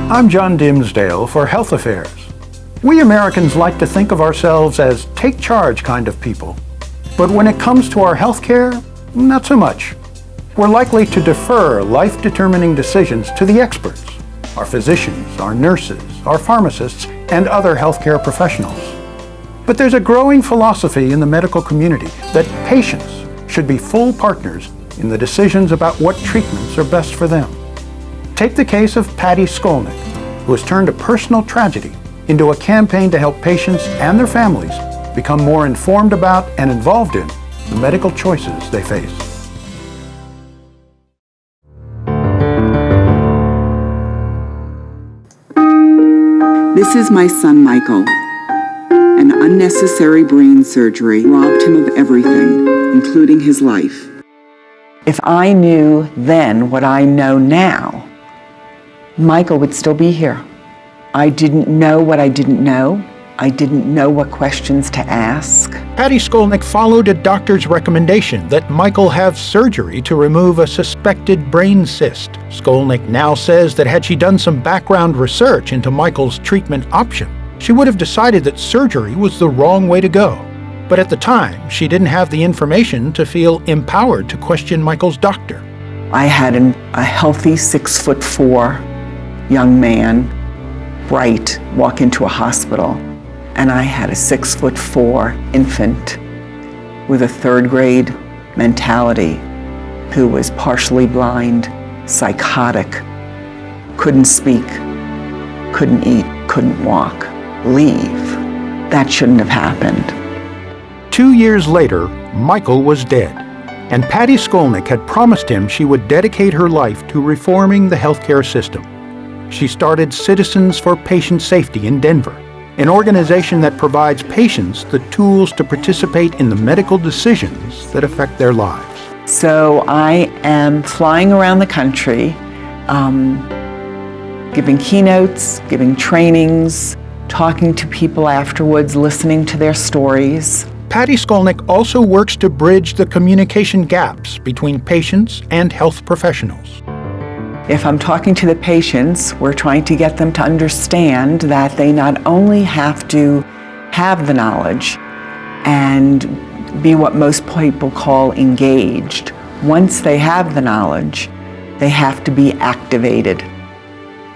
I'm John Dimsdale for Health Affairs. We Americans like to think of ourselves as take-charge kind of people. But when it comes to our health care, not so much. We're likely to defer life-determining decisions to the experts, our physicians, our nurses, our pharmacists, and other healthcare professionals. But there's a growing philosophy in the medical community that patients should be full partners in the decisions about what treatments are best for them. Take the case of Patty Skolnik, who has turned a personal tragedy into a campaign to help patients and their families become more informed about and involved in the medical choices they face. This is my son, Michael. An unnecessary brain surgery robbed him of everything, including his life. If I knew then what I know now, Michael would still be here. I didn't know what I didn't know. I didn't know what questions to ask. Patty Skolnik followed a doctor's recommendation that Michael have surgery to remove a suspected brain cyst. Skolnik now says that had she done some background research into Michael's treatment option, she would have decided that surgery was the wrong way to go. But at the time, she didn't have the information to feel empowered to question Michael's doctor. I had a healthy 6'4" young man, bright, walk into a hospital. And I had a 6'4" infant with a third grade mentality who was partially blind, psychotic, couldn't speak, couldn't eat, couldn't walk, leave. That shouldn't have happened. 2 years later, Michael was dead, and Patty Skolnik had promised him she would dedicate her life to reforming the healthcare system. She started Citizens for Patient Safety in Denver, an organization that provides patients the tools to participate in the medical decisions that affect their lives. So I am flying around the country, giving keynotes, giving trainings, talking to people afterwards, listening to their stories. Patty Skolnik also works to bridge the communication gaps between patients and health professionals. If I'm talking to the patients, we're trying to get them to understand that they not only have to have the knowledge and be what most people call engaged. Once they have the knowledge, they have to be activated.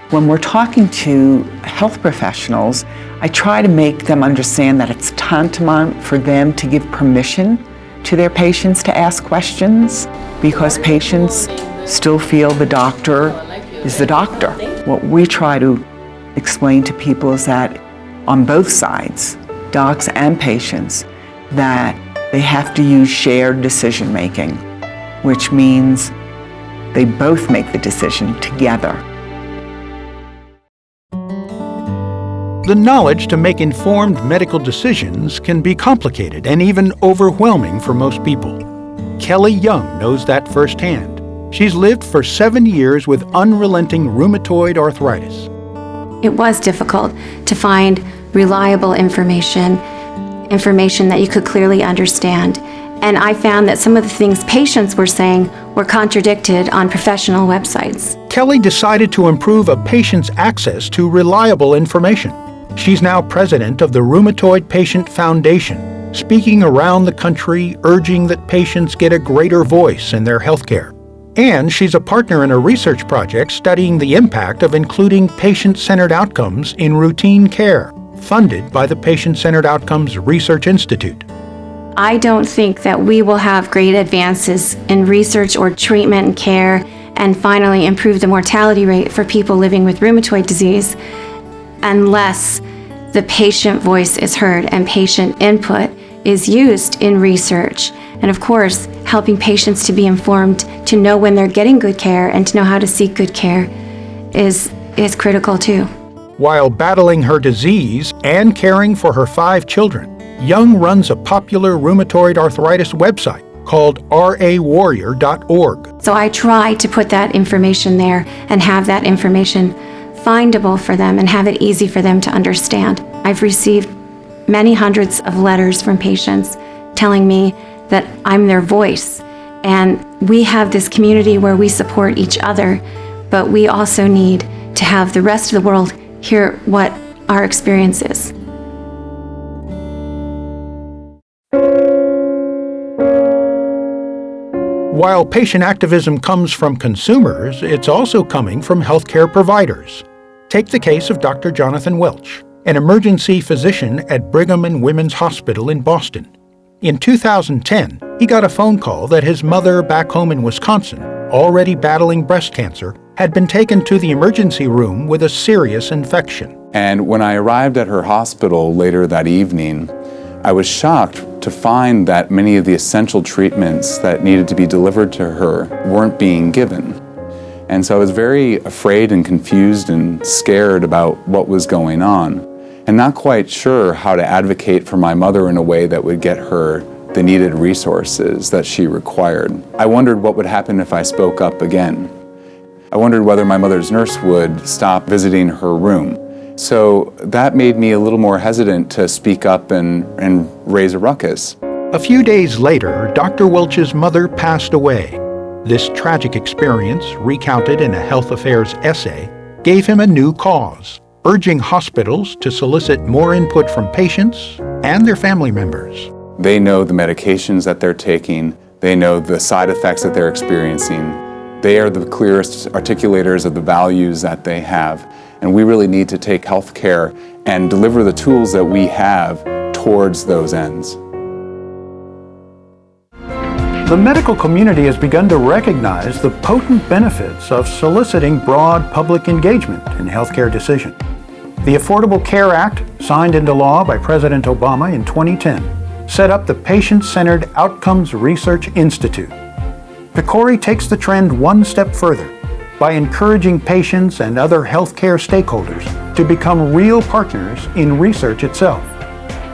When we're talking to health professionals, I try to make them understand that it's tantamount for them to give permission to their patients to ask questions, because patients still feel the doctor is the doctor. What we try to explain to people is that on both sides, docs and patients, that they have to use shared decision making, which means they both make the decision together. The knowledge to make informed medical decisions can be complicated and even overwhelming for most people. Kelly Young knows that firsthand. She's lived for 7 years with unrelenting rheumatoid arthritis. It was difficult to find reliable information that you could clearly understand. And I found that some of the things patients were saying were contradicted on professional websites. Kelly decided to improve a patient's access to reliable information. She's now president of the Rheumatoid Patient Foundation, speaking around the country, urging that patients get a greater voice in their health care. And she's a partner in a research project studying the impact of including patient-centered outcomes in routine care, funded by the Patient-Centered Outcomes Research Institute. I don't think that we will have great advances in research or treatment and care and finally improve the mortality rate for people living with rheumatoid disease unless the patient voice is heard and patient input is used in research. And of course, helping patients to be informed, to know when they're getting good care and to know how to seek good care is critical too. While battling her disease and caring for her 5 children, Young runs a popular rheumatoid arthritis website called rawarrior.org. So I try to put that information there and have that information findable for them and have it easy for them to understand. I've received many hundreds of letters from patients telling me that I'm their voice. And we have this community where we support each other, but we also need to have the rest of the world hear what our experience is. While patient activism comes from consumers, it's also coming from healthcare providers. Take the case of Dr. Jonathan Welch, an emergency physician at Brigham and Women's Hospital in Boston. In 2010, he got a phone call that his mother back home in Wisconsin, already battling breast cancer, had been taken to the emergency room with a serious infection. And when I arrived at her hospital later that evening, I was shocked to find that many of the essential treatments that needed to be delivered to her weren't being given. And so I was very afraid and confused and scared about what was going on, and not quite sure how to advocate for my mother in a way that would get her the needed resources that she required. I wondered what would happen if I spoke up again. I wondered whether my mother's nurse would stop visiting her room. So that made me a little more hesitant to speak up and raise a ruckus. A few days later, Dr. Welch's mother passed away. This tragic experience, recounted in a Health Affairs essay, gave him a new cause, urging hospitals to solicit more input from patients and their family members. They know the medications that they're taking. They know the side effects that they're experiencing. They are the clearest articulators of the values that they have. And we really need to take healthcare and deliver the tools that we have towards those ends. The medical community has begun to recognize the potent benefits of soliciting broad public engagement in healthcare decisions. The Affordable Care Act, signed into law by President Obama in 2010, set up the Patient-Centered Outcomes Research Institute. PCORI takes the trend one step further by encouraging patients and other healthcare stakeholders to become real partners in research itself.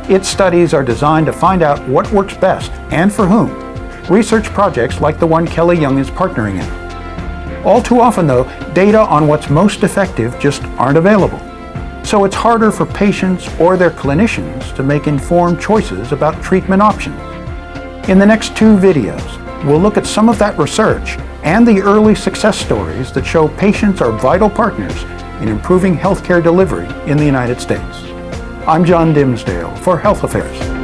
Its studies are designed to find out what works best and for whom. Research projects like the one Kelly Young is partnering in. All too often, though, data on what's most effective just aren't available. So it's harder for patients or their clinicians to make informed choices about treatment options. In the next two videos, we'll look at some of that research and the early success stories that show patients are vital partners in improving healthcare delivery in the United States. I'm John Dimsdale for Health Affairs.